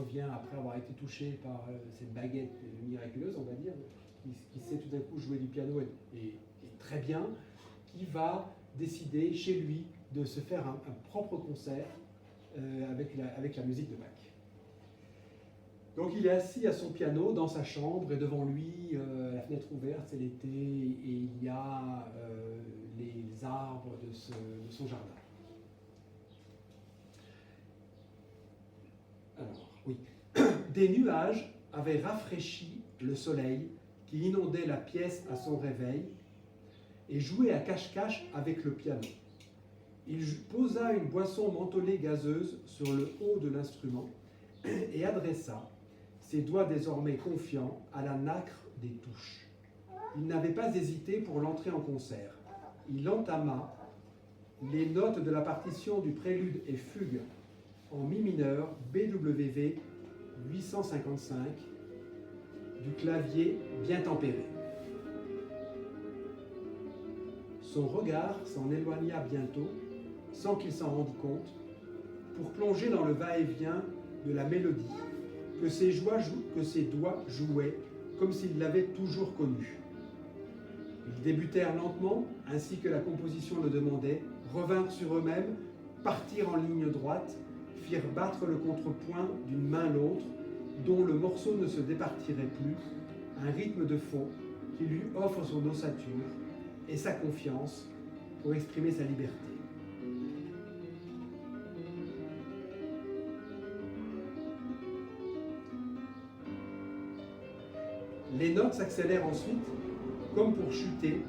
revient après avoir été touché par cette baguette miraculeuse, on va dire, qui sait tout d'un coup jouer du piano et très bien, qui va décider chez lui de se faire un propre concert avec la musique de Bach. Donc il est assis à son piano dans sa chambre et devant lui, la fenêtre ouverte, c'est l'été, et il y a les arbres de son jardin. Alors, oui. Des nuages avaient rafraîchi le soleil qui inondait la pièce à son réveil et jouait à cache-cache avec le piano. Il posa une boisson mentholée gazeuse sur le haut de l'instrument et adressa ses doigts désormais confiants à la nacre des touches. Il n'avait pas hésité pour l'entrée en concert. Il entama les notes de la partition du prélude et fugue en mi mineur BWV 855 du clavier bien tempéré. Son regard s'en éloigna bientôt, sans qu'il s'en rendît compte, pour plonger dans le va-et-vient de la mélodie que ses doigts jouaient comme s'ils l'avaient toujours connue. Ils débutèrent lentement, ainsi que la composition le demandait, revinrent sur eux-mêmes, partirent en ligne droite, firent battre le contrepoint d'une main l'autre, dont le morceau ne se départirait plus, un rythme de fond qui lui offre son ossature et sa confiance pour exprimer sa liberté. Les notes s'accélèrent ensuite, comme pour chuter,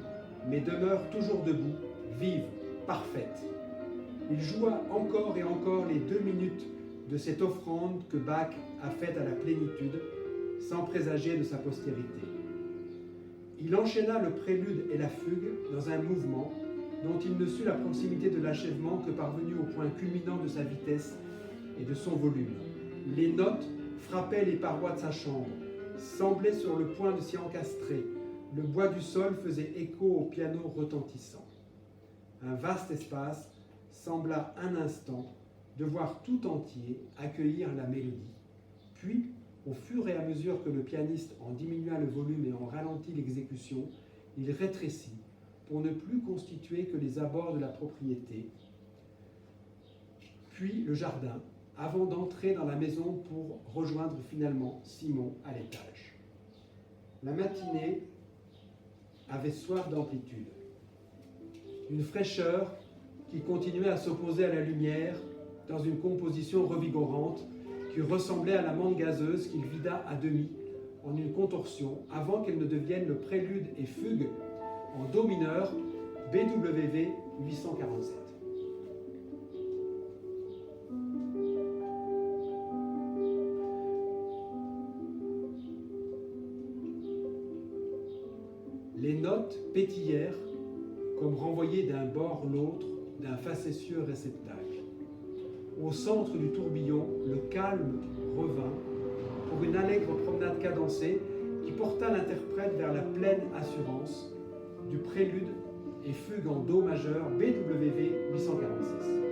mais demeurent toujours debout, vives, parfaites. Il joua encore et encore les 2 minutes de cette offrande que Bach a faite à la plénitude, sans présager de sa postérité. Il enchaîna le prélude et la fugue dans un mouvement dont il ne sut la proximité de l'achèvement que parvenu au point culminant de sa vitesse et de son volume. Les notes frappaient les parois de sa chambre, semblaient sur le point de s'y encastrer. Le bois du sol faisait écho au piano retentissant. Un vaste espace sembla un instant devoir tout entier accueillir la mélodie. Puis, au fur et à mesure que le pianiste en diminua le volume et en ralentit l'exécution, il rétrécit pour ne plus constituer que les abords de la propriété, puis le jardin, avant d'entrer dans la maison pour rejoindre finalement Simon à l'étage. La matinée avait soif d'amplitude. Une fraîcheur qui continuait à s'opposer à la lumière dans une composition revigorante qui ressemblait à la menthe gazeuse qu'il vida à demi en une contorsion avant qu'elle ne devienne le prélude et fugue en do mineur BWV 847. Les notes pétillèrent comme renvoyées d'un bord l'autre d'un facétieux réceptacle. Au centre du tourbillon, le calme revint pour une allègre promenade cadencée qui porta l'interprète vers la pleine assurance du prélude et fugue en do majeur BWV 846.